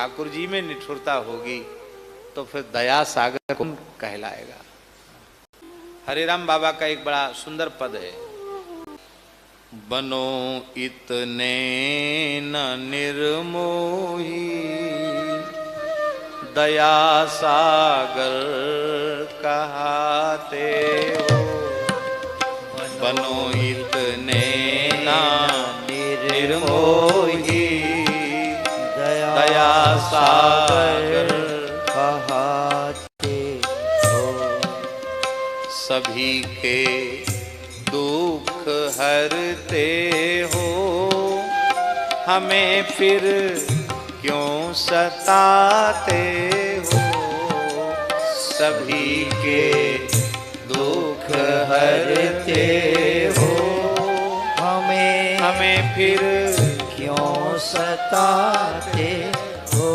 ठाकुर जी में निठुरता होगी तो फिर दया सागर कौन कहलाएगा। हरिराम बाबा का एक बड़ा सुंदर पद है, बनो इतने न निर्मोही दया सागर कहाते हो। बनो इतने न निर्मोही दया सागर कहाते हो। सभी के दुख हरते हो, हमें फिर क्यों सताते हो। सभी के दुख हरते हो, हमें फिर क्यों सताते हो।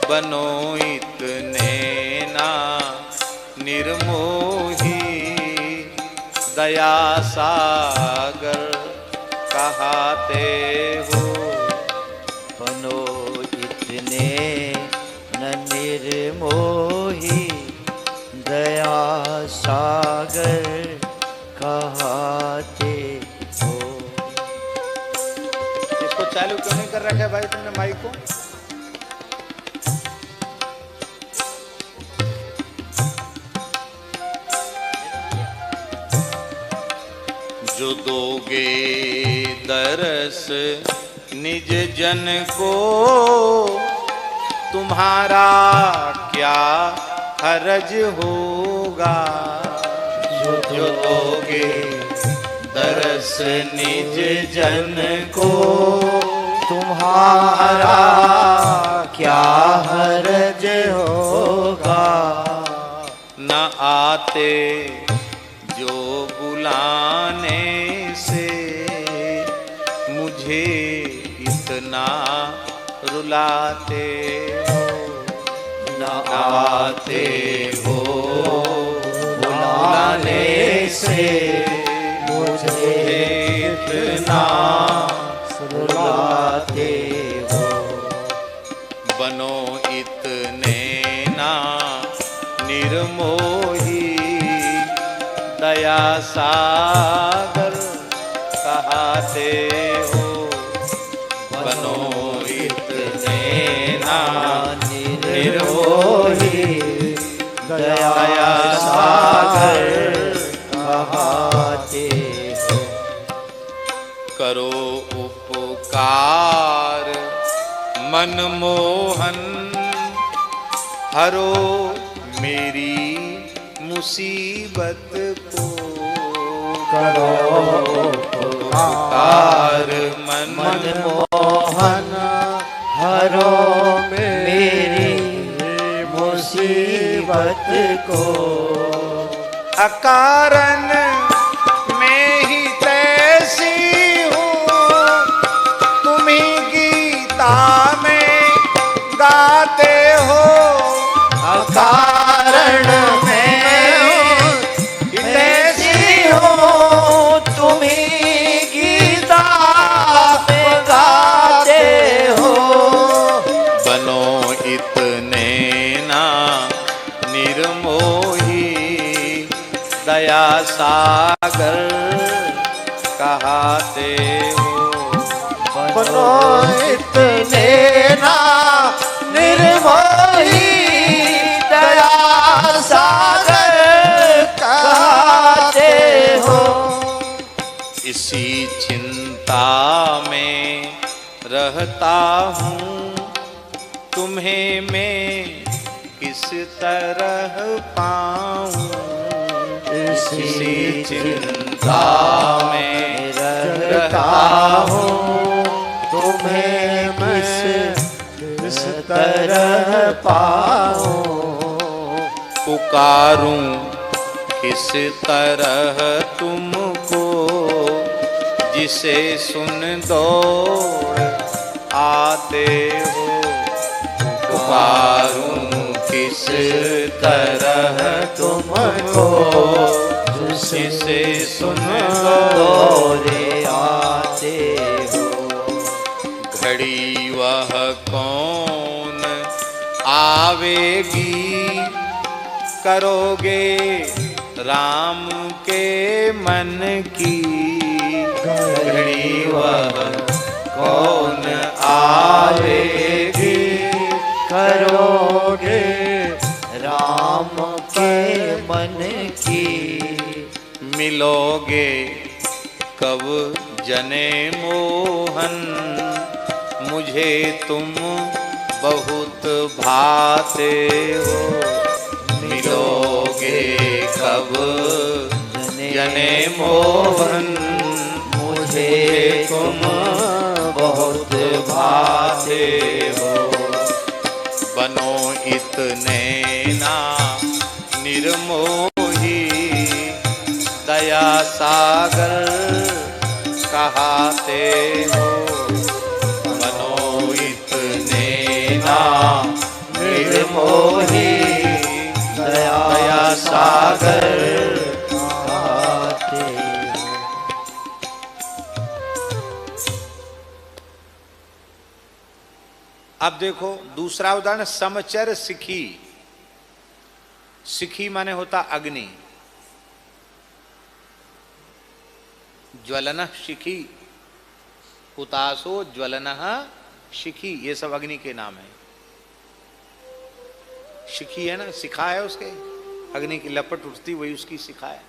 बनो इतने ना निर्मोही दया सागर कहाते हो। बनो इतने न निर्मोही दया सागर कहाते हो। इसको चालू क्यों नहीं कर रखा है भाई तुमने माइक को? जो दोगे दरस निज जन को, तुम्हारा क्या हरज होगा। जो दोगे दरस निज जन को, तुम्हारा क्या हरज होगा। न आते जो बुलाने से, मुझे इतना रुलाते हो। न आते हो बुलाने से, मुझे इतना रुलाते हो। बनो इतने ना निर्मोही दया सागर कहाते हो। बनो इतने ना निर्मोही दया सागर कहाते हो। करो उपकार मनमोहन, हरो मेरी मुसीबत को। करो उपकार मनमोहन, हरो मेरी मुसीबत को। अकारण में ही तैसी हूँ, तुम्ही गीता में गाते हो। अकारण में तैसी हो, तुम्ही गीता में गाते हो। बनो इतने ना निर्मोही दया सागर कहाते हो। बनो इतने ना निर्मोही दया सागर कहाते हो। इसी चिंता में रहता हूँ, तुम्हें मैं किस तरह पाऊँ। इसी चिंता में रहता हूँ, तुम्हें किस तरह पाऊँ। पुकारूं किस तरह तुमको, जिसे सुन दौड़ आते हो। पुकारूं किस तरह तुमको, जिसे सुन दौड़ आते हो। घड़ी वह कौन कौन आवेगी, करोगे राम के मन की घड़ी वह कौन आवेगी, करोगे राम के मन की। मिलोगे कब जने मोहन, मुझे तुम बहुत भाते हो। मिलोगे कब जने मोहन, मुझे तुम बहुत भाते हो। बनो इतने ना निर्मोही, दया सागर कहाते हो। बनो इतने ना निर्मोही, दया सागर कहाते हो। अब देखो दूसरा उदाहरण, समचर सिखी। सिखी माने होता अग्नि। ज्वलन शिखी, हुतासो ज्वलन शिखी, ये सब अग्नि के नाम है। शिखी है ना, शिखा है उसके, अग्नि की लपट उठती वही उसकी शिखा है।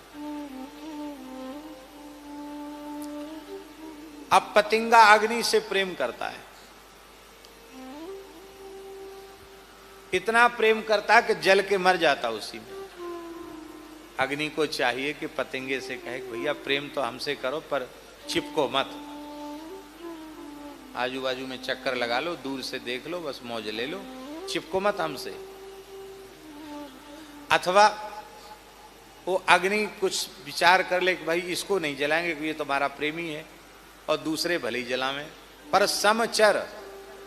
अब पतिंगा अग्नि से प्रेम करता है, इतना प्रेम करता है कि जल के मर जाता उसी में। अग्नि को चाहिए कि पतंगे से कहे कि भैया प्रेम तो हमसे करो पर चिपको मत, आजू बाजू में चक्कर लगा लो, दूर से देख लो, बस मौज ले लो, चिपको मत हमसे। अथवा वो अग्नि कुछ विचार कर ले कि भाई इसको नहीं जलाएंगे क्योंकि ये तो हमारा प्रेमी है, और दूसरे भले ही जलावें। पर समचर,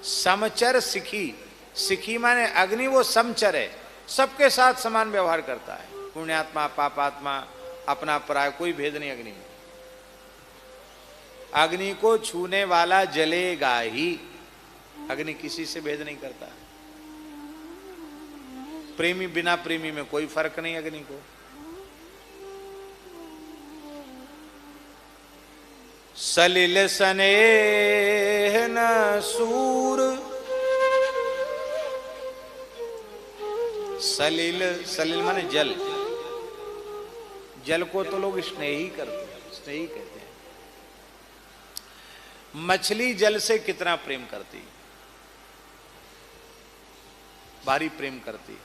समचर सिखी, सिखी माने अग्नि वो समचर है, सबके साथ समान व्यवहार करता है। पुण्यात्मा पापात्मा अपना पराय कोई भेद नहीं अग्नि में। अग्नि को छूने वाला जलेगा ही, अग्नि किसी से भेद नहीं करता। प्रेमी बिना प्रेमी में कोई फर्क नहीं अग्नि को। सलिल स्नेह न सूर, सलिल, सलिल माने जल, जल को तो लोग स्नेही करते हैं, स्नेही कहते हैं। मछली जल से कितना प्रेम करती है, भारी प्रेम करती है।